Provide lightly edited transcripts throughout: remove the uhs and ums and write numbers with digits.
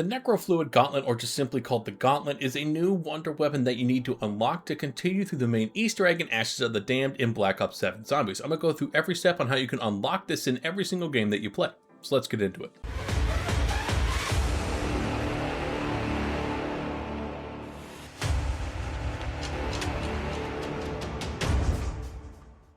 The Necrofuild Gauntlet, or just simply called the Gauntlet, is a new wonder weapon that you need to unlock to continue through the main Easter egg in Ashes of the Damned in Black Ops 7 Zombies. I'm going to go through every step on how you can unlock this in every single game that you play. So let's get into it.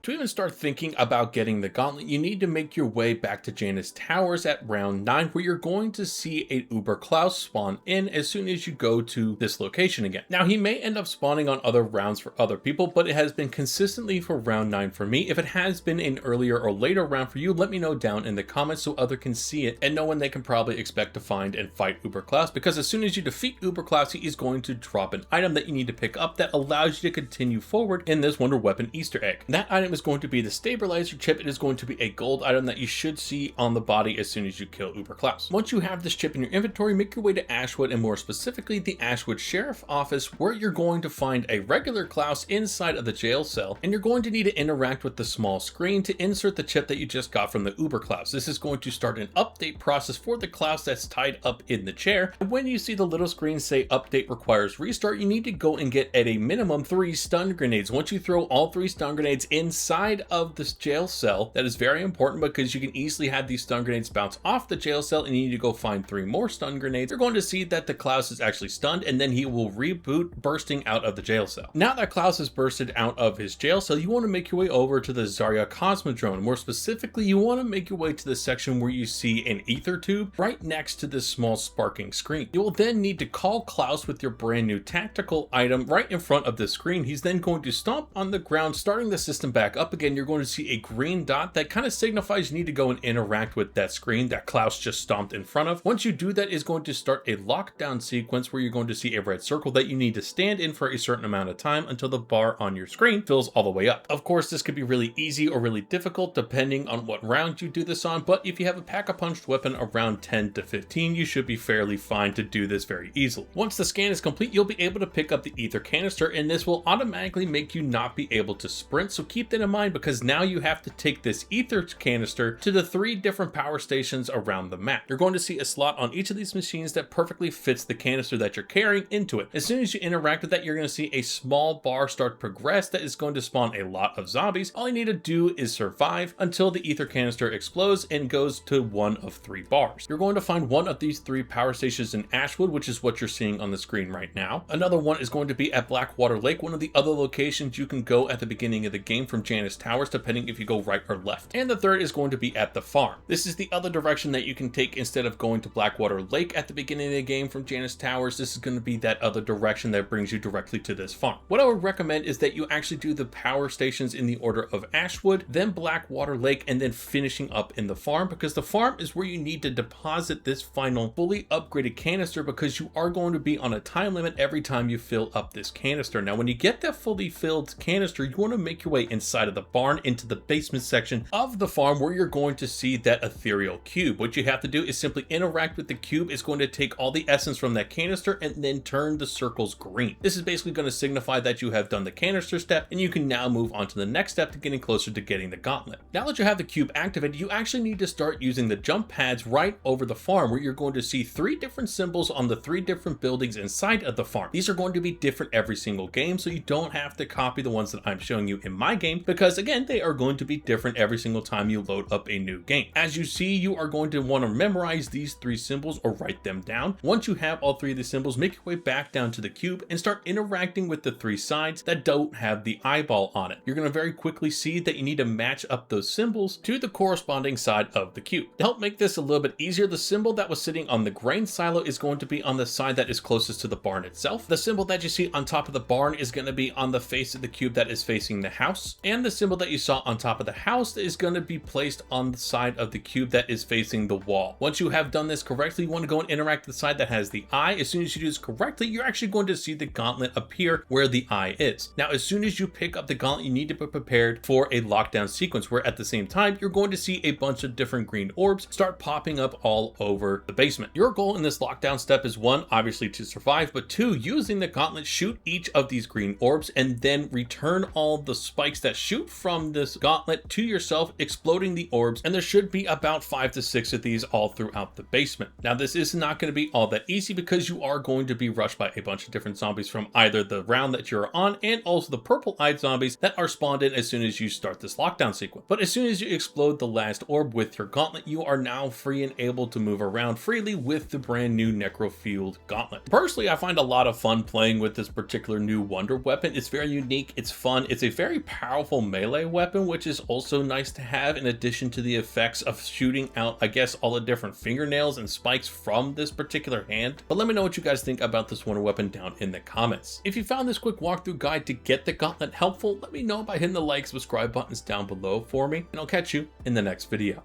To even start thinking about getting the Gauntlet, you need to make your way back to Janus Towers at round 9, where you're going to see a Uber Klaus spawn in as soon as you go to this location again. Now, he may end up spawning on other rounds for other people, but it has been consistently for round 9 for me. If it has been an earlier or later round for you, let me know down in the comments so others can see it and know when they can probably expect to find and fight Uber Klaus, because as soon as you defeat Uber Klaus, he is going to drop an item that you need to pick up that allows you to continue forward in this Wonder Weapon Easter egg. That item is going to be the stabilizer chip. It is going to be a gold item that you should see on the body as soon as you kill Uber Klaus. Once you have this chip in your inventory, make your way to Ashwood, and more specifically the Ashwood Sheriff Office, where you're going to find a regular Klaus inside of the jail cell, and you're going to need to interact with the small screen to insert the chip that you just got from the Uber Klaus. This is going to start an update process for the Klaus that's tied up in the chair. And when you see the little screen say update requires restart, you need to go and get at a minimum 3 stun grenades. Once you throw all 3 stun grenades inside of this jail cell, that is very important because you can easily have these stun grenades bounce off the jail cell and you need to go find 3 more stun grenades. You're going to see that the Klaus is actually stunned, and then he will reboot, bursting out of the jail cell. Now that Klaus has bursted out of his jail cell, you want to make your way over to the Zarya Cosmodrome. More specifically, you want to make your way to the section where you see an ether tube right next to this small sparking screen. You will then need to call Klaus with your brand new tactical item right in front of the screen. He's then going to stomp on the ground, starting the system back up again. You're going to see a green dot that kind of signifies you need to go and interact with that screen that Klaus just stomped in front of. Once you do that, is going to start a lockdown sequence where you're going to see a red circle that you need to stand in for a certain amount of time until the bar on your screen fills all the way up. Of course, this could be really easy or really difficult depending on what round you do this on, but if you have a pack-a-punched weapon around 10 to 15, you should be fairly fine to do this very easily. Once the scan is complete, you'll be able to pick up the Aether Canister, and this will automatically make you not be able to sprint, so keep that in mind because now you have to take this Aether Canister to the 3 different power stations around the map. You're going to see a slot on each of these machines that perfectly fits the canister that you're carrying into it. As soon as you interact with that, you're going to see a small bar start progress that is going to spawn a lot of zombies. All you need to do is survive until the Aether Canister explodes and goes to one of 3 bars. You're going to find one of these 3 power stations in Ashwood, which is what you're seeing on the screen right now. Another one is going to be at Blackwater Lake, one of the other locations you can go at the beginning of the game from Janus Towers, depending if you go right or left. And the third is going to be at the farm. This is the other direction that you can take instead of going to Blackwater Lake at the beginning of the game from Janus Towers. This is going to be that other direction that brings you directly to this farm. What I would recommend is that you actually do the power stations in the order of Ashwood, then Blackwater Lake, and then finishing up in the farm, because the farm is where you need to deposit this final fully upgraded canister, because you are going to be on a time limit every time you fill up this canister. Now, when you get that fully filled canister, you want to make your way inside of the barn into the basement section of the farm where you're going to see that ethereal cube. What you have to do is simply interact with the cube. It's going to take all the essence from that canister and then turn the circles green. This is basically going to signify that you have done the canister step, and you can now move on to the next step to getting closer to getting the gauntlet. Now that you have the cube activated, you actually need to start using the jump pads right over the farm, where you're going to see 3 different symbols on the 3 different buildings inside of the farm. These are going to be different every single game, so you don't have to copy the ones that I'm showing you in my game, because again, they are going to be different every single time you load up a new game. As you see, you are going to want to memorize these 3 symbols or write them down. Once you have all 3 of the symbols, make your way back down to the cube and start interacting with the 3 sides that don't have the eyeball on it. You're going to very quickly see that you need to match up those symbols to the corresponding side of the cube. To help make this a little bit easier, the symbol that was sitting on the grain silo is going to be on the side that is closest to the barn itself. The symbol that you see on top of the barn is going to be on the face of the cube that is facing the house, and the symbol that you saw on top of the house is going to be placed on the side of the cube that is facing the wall. Once you have done this correctly, you want to go and interact with the side that has the eye. As soon as you do this correctly, you're actually going to see the gauntlet appear where the eye is. Now, as soon as you pick up the gauntlet, you need to be prepared for a lockdown sequence where at the same time, you're going to see a bunch of different green orbs start popping up all over the basement. Your goal in this lockdown step is 1, obviously to survive, but 2, using the gauntlet, shoot each of these green orbs and then return all the spikes that shoot from this gauntlet to yourself, exploding the orbs, and there should be about 5 to 6 of these all throughout the basement. Now this is not going to be all that easy because you are going to be rushed by a bunch of different zombies from either the round that you're on and also the purple-eyed zombies that are spawned in as soon as you start this lockdown sequence. But as soon as you explode the last orb with your gauntlet, you are now free and able to move around freely with the brand new Necrofuild Gauntlet. Personally, I find a lot of fun playing with this particular new wonder weapon. It's very unique, it's fun, it's a very powerful melee weapon, which is also nice to have in addition to the effects of shooting out, I guess, all the different fingernails and spikes from this particular hand. But let me know what you guys think about this wonder weapon down in the comments. If you found this quick walkthrough guide to get the gauntlet helpful, let me know by hitting the like, subscribe buttons down below for me, and I'll catch you in the next video.